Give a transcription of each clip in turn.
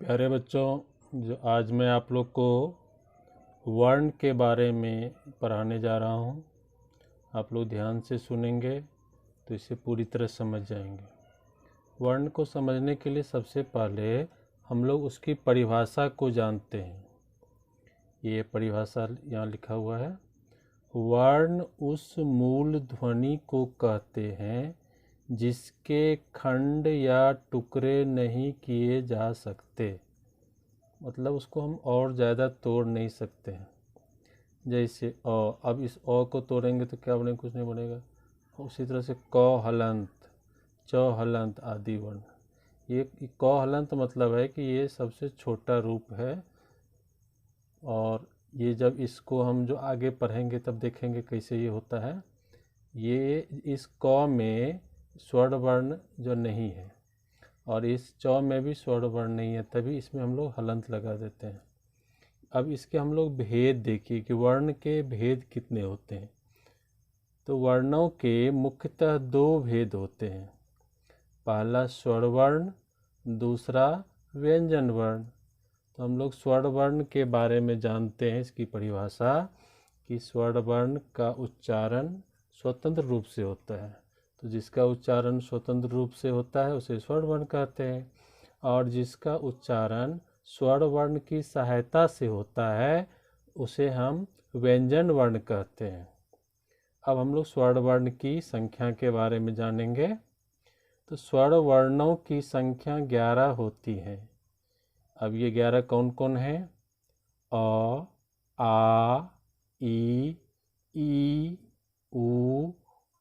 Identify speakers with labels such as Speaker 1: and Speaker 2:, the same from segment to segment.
Speaker 1: प्यारे बच्चों, जो आज मैं आप लोग को वर्ण के बारे में पढ़ाने जा रहा हूँ। आप लोग ध्यान से सुनेंगे तो इसे पूरी तरह समझ जाएंगे। वर्ण को समझने के लिए सबसे पहले हम लोग उसकी परिभाषा को जानते हैं। ये परिभाषा यहाँ लिखा हुआ है। वर्ण उस मूल ध्वनि को कहते हैं जिसके खंड या टुकड़े नहीं किए जा सकते, मतलब उसको हम और ज़्यादा तोड़ नहीं सकते हैं। जैसे अ, अब इस अ को तोड़ेंगे तो क्या बनेगा? कुछ नहीं बनेगा। उसी तरह से क हलंत, च हलंत आदि वर्ण। ये क हलंत मतलब है कि ये सबसे छोटा रूप है, और ये जब इसको हम जो आगे पढ़ेंगे तब देखेंगे कैसे ये होता है। ये इस क में स्वर्ण वर्ण जो नहीं है और इस च में भी स्वर्ण वर्ण नहीं है, तभी इसमें हम लोग हलंत लगा देते हैं। अब इसके हम लोग भेद देखिए कि वर्ण के भेद कितने होते हैं। तो वर्णों के मुख्यतः दो भेद होते हैं। पहला स्वर वर्ण, दूसरा व्यंजन वर्ण। तो हम लोग स्वर वर्ण के बारे में जानते हैं, इसकी परिभाषा कि स्वर वर्ण का उच्चारण स्वतंत्र रूप से होता है। तो जिसका उच्चारण स्वतंत्र रूप से होता है उसे स्वर वर्ण कहते हैं, और जिसका उच्चारण स्वर वर्ण की सहायता से होता है उसे हम व्यंजन वर्ण कहते हैं। अब हम लोग स्वर वर्ण की संख्या के बारे में जानेंगे। तो स्वर वर्णों की संख्या 11 होती है। अब ये 11 कौन कौन है? अ, आ, ई, उ,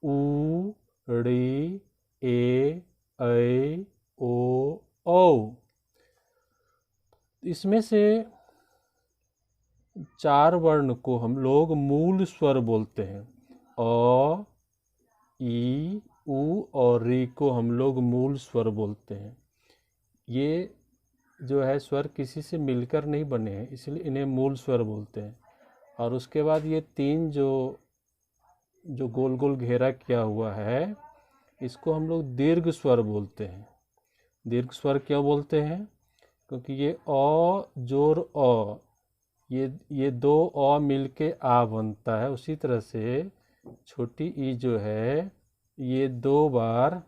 Speaker 1: ऊ, ऋ, ए, ऐ, ओ, औ। इसमें से 4 वर्ण को हम लोग मूल स्वर बोलते हैं। अ, ई, उ और ऋ को हम लोग मूल स्वर बोलते हैं। ये जो है स्वर किसी से मिलकर नहीं बने हैं, इसलिए इन्हें मूल स्वर बोलते हैं। और उसके बाद ये 3 जो गोल गोल घेरा किया हुआ है, इसको हम लोग दीर्घ स्वर बोलते हैं। दीर्घ स्वर क्यों बोलते हैं? क्योंकि ये अ जोर अ, ये 2 अ मिलके आ बनता है। उसी तरह से छोटी ई जो है, ये 2 बार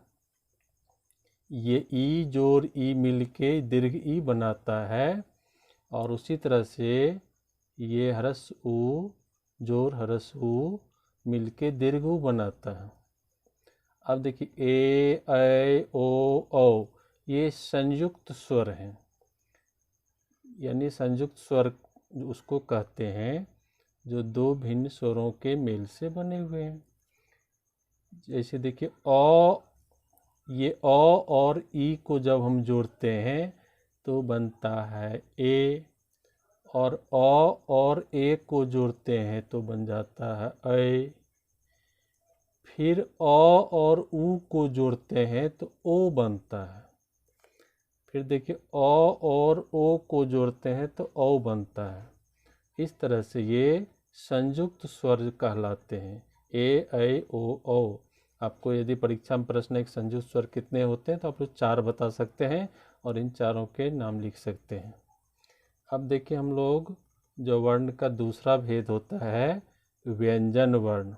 Speaker 1: ये ई जोर ई मिलके दीर्घ ई बनाता है, और उसी तरह से ये हरस उ जोर हरस उ मिलके दीर्घ उ बनाता है। अब देखिए ए, ऐ, ओ, औ, ये संयुक्त स्वर हैं, यानी संयुक्त स्वर उसको कहते हैं जो 2 भिन्न स्वरों के मेल से बने हुए हैं। जैसे देखिए अ, ये अ और ई को जब हम जोड़ते हैं तो बनता है ए, और अ और ए को जोड़ते हैं तो बन जाता है ऐ। फिर अ और उ को जोड़ते हैं तो ओ बनता है। फिर देखिए अ और ओ को जोड़ते हैं तो औ बनता है। इस तरह से ये संयुक्त स्वर कहलाते हैं। ए, ऐ, ओ, औ। आपको यदि परीक्षा में प्रश्न एक संयुक्त स्वर कितने होते हैं तो आप लोग 4 बता सकते हैं, और इन चारों के नाम लिख सकते हैं। अब देखिए हम लोग जो वर्ण का दूसरा भेद होता है व्यंजन वर्ण।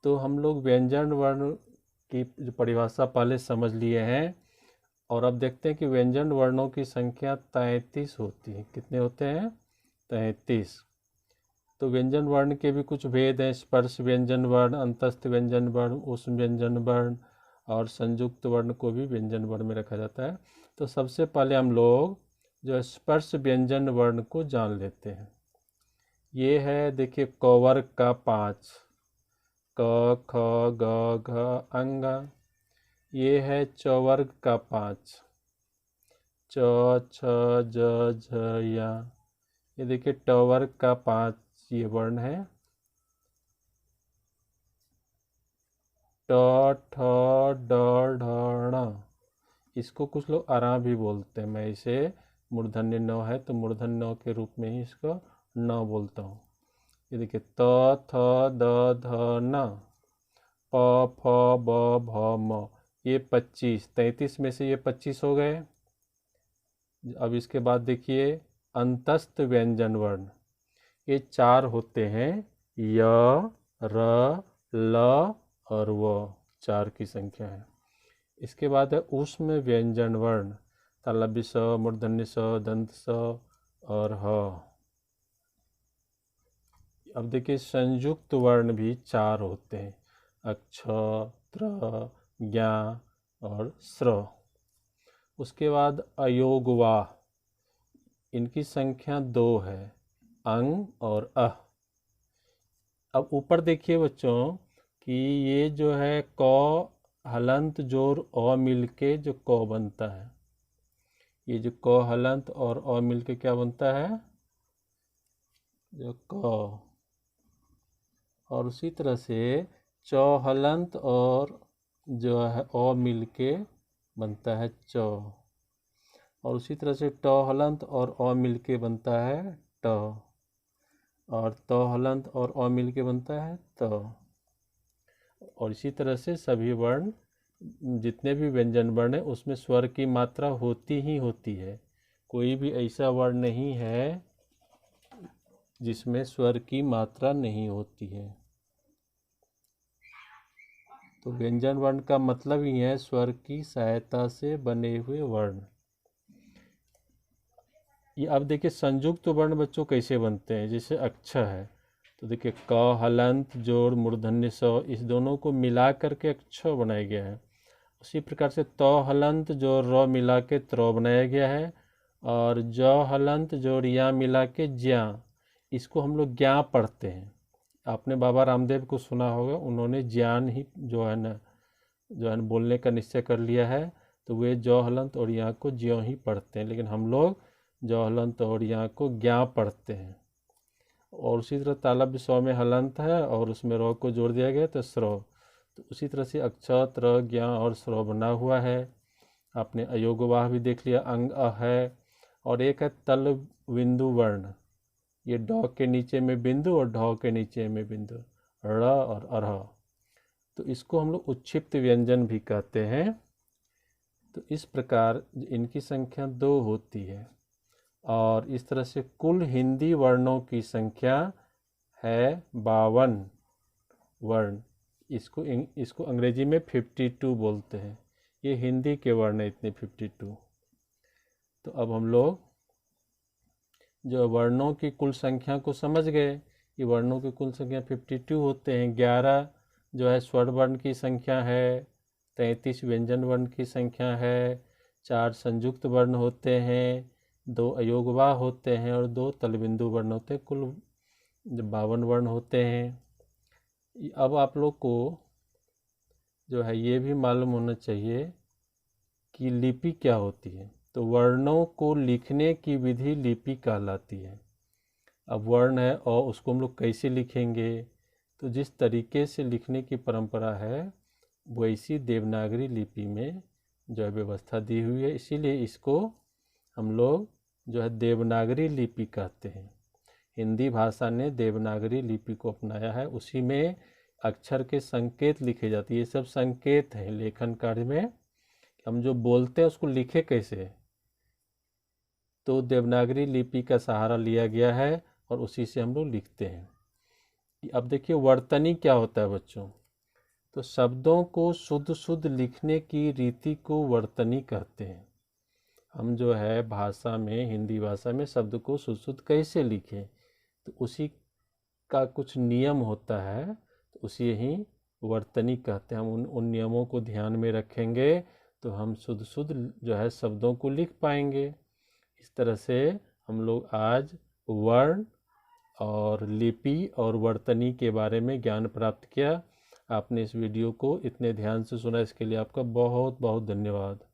Speaker 1: तो हम लोग व्यंजन वर्ण की जो परिभाषा पहले समझ लिए हैं, और अब देखते हैं कि व्यंजन वर्णों की संख्या 33 होती है। कितने होते हैं? 33। तो व्यंजन वर्ण के भी कुछ भेद हैं। स्पर्श व्यंजन वर्ण, अंतस्थ व्यंजन वर्ण, ऊष्म व्यंजन वर्ण, और संयुक्त वर्ण को भी व्यंजन वर्ण में रखा जाता है। तो सबसे पहले हम लोग जो स्पर्श व्यंजन वर्ण को जान लेते हैं। ये है देखिए क वर्ग का 5, क, ख, ग, घ, अंग। ये है च वर्ग का 5, च, छ, ज, झ, या। ये देखिए ट वर्ग का 5 ये वर्ण है। ट, ठ, ड, ढ, ण। इसको कुछ लोग आरा भी बोलते हैं। मैं इसे मूर्धन्य न है तो मूर्धन्य न के रूप में ही इसको न बोलता हूँ। ये देखिए त, थ, द, ध, न, प, फ, ब, भ, म। ये 25, 33 में से ये 25 हो गए। अब इसके बाद देखिए अंतस्थ व्यंजन वर्ण, ये 4 होते हैं, य, र, ल और व, 4 की संख्या है। इसके बाद है ऊष्म व्यंजन वर्ण, तालव्य स, मूर्धन्य स, दंत स और ह। अब देखिए संयुक्त वर्ण भी 4 होते हैं, अक्ष, त्र, ज्ञा और स्र। उसके बाद अयोगवाह, इनकी संख्या 2 है, अंग और अह। अब ऊपर देखिए बच्चों कि ये जो है क हलंत जोड़ अ मिलके जो क बनता है, ये जो क हलंत और अ मिलके क्या बनता है, जो क। और उसी तरह से च हलंत और जो है अ मिलके बनता है च। और उसी तरह से ट हलंत और अ मिलके बनता है ट। और त हलंत और अ मिलके बनता है त। और इसी तरह से सभी वर्ण, जितने भी व्यंजन वर्ण हैं उसमें स्वर की मात्रा होती ही होती है। कोई भी ऐसा वर्ण नहीं है जिसमें स्वर की मात्रा नहीं होती है। तो व्यंजन वर्ण का मतलब ही है स्वर की सहायता से बने हुए वर्ण। ये अब देखिए संयुक्त वर्ण बच्चों कैसे बनते हैं, जैसे अक्ष है तो देखिए क हलंत जोड़ मूर्धन्य स, इस दोनों को मिला करके अक्ष बनाया गया है। उसी प्रकार से त हलंत जोड़ र मिला के त्र बनाया गया है। और ज हलंत जोड़ या मिला के ज्या, इसको हम लोग ज्ञा पढ़ते हैं। आपने बाबा रामदेव को सुना होगा, उन्होंने ज्ञान ही जो है ना बोलने का निश्चय कर लिया है, तो वे ज हलंत और या को ज्यों ही पढ़ते हैं, लेकिन हम लोग ज हलंत और या को ज्ञा पढ़ते हैं। और उसी तरह तालव्य सौ में हलंत है और उसमें र को जोड़ दिया गया तो स्रव। तो उसी तरह से अक्ष, त्र, ज्ञा और स्रव बना हुआ है। आपने अयोगवाह भी देख लिया, अंग अ है। और एक है तल बिंदु वर्ण, ये ड के नीचे में बिंदु और ढ के नीचे में बिंदु, र और अरह। तो इसको हम लोग उच्छिप्त व्यंजन भी कहते हैं। तो इस प्रकार इनकी संख्या 2 होती है। और इस तरह से कुल हिंदी वर्णों की संख्या है 52 वर्ण। इसको अंग्रेजी में 52 बोलते हैं। ये हिंदी के वर्ण है इतने 52। तो अब हम लोग जो वर्णों की कुल संख्या को समझ गए। ये वर्णों की कुल संख्या 52 होते हैं। 11 जो है स्वर वर्ण की संख्या है, 33 व्यंजन वर्ण की संख्या है, 4 संयुक्त वर्ण होते हैं, 2 अयोगवाह होते हैं और 2 तलबिंदु वर्ण होते हैं। कुल 52 वर्ण होते हैं। अब आप लोग को जो है ये भी मालूम होना चाहिए कि लिपि क्या होती है। तो वर्णों को लिखने की विधि लिपि कहलाती है। अब वर्ण है और उसको हम लोग कैसे लिखेंगे, तो जिस तरीके से लिखने की परंपरा है वैसी देवनागरी लिपि में जो है व्यवस्था दी हुई है, इसीलिए इसको हम लोग जो है देवनागरी लिपि कहते हैं। हिंदी भाषा ने देवनागरी लिपि को अपनाया है, उसी में अक्षर के संकेत लिखे जाते हैं। ये सब संकेत हैं लेखन कार्य में, हम जो बोलते हैं उसको लिखे कैसे, तो देवनागरी लिपि का सहारा लिया गया है और उसी से हम लोग लिखते हैं। अब देखिए वर्तनी क्या होता है बच्चों। तो शब्दों को शुद्ध शुद्ध लिखने की रीति को वर्तनी कहते हैं। हम जो है भाषा में, हिंदी भाषा में शब्द को शुद्ध शुद्ध कैसे लिखें, तो उसी का कुछ नियम होता है, तो उसी ही वर्तनी कहते हैं। हम उन नियमों को ध्यान में रखेंगे तो हम शुद्ध शुद्ध जो है शब्दों को लिख पाएंगे। इस तरह से हम लोग आज वर्ण और लिपि और वर्तनी के बारे में ज्ञान प्राप्त किया। आपने इस वीडियो को इतने ध्यान से सुना, इसके लिए आपका बहुत बहुत धन्यवाद।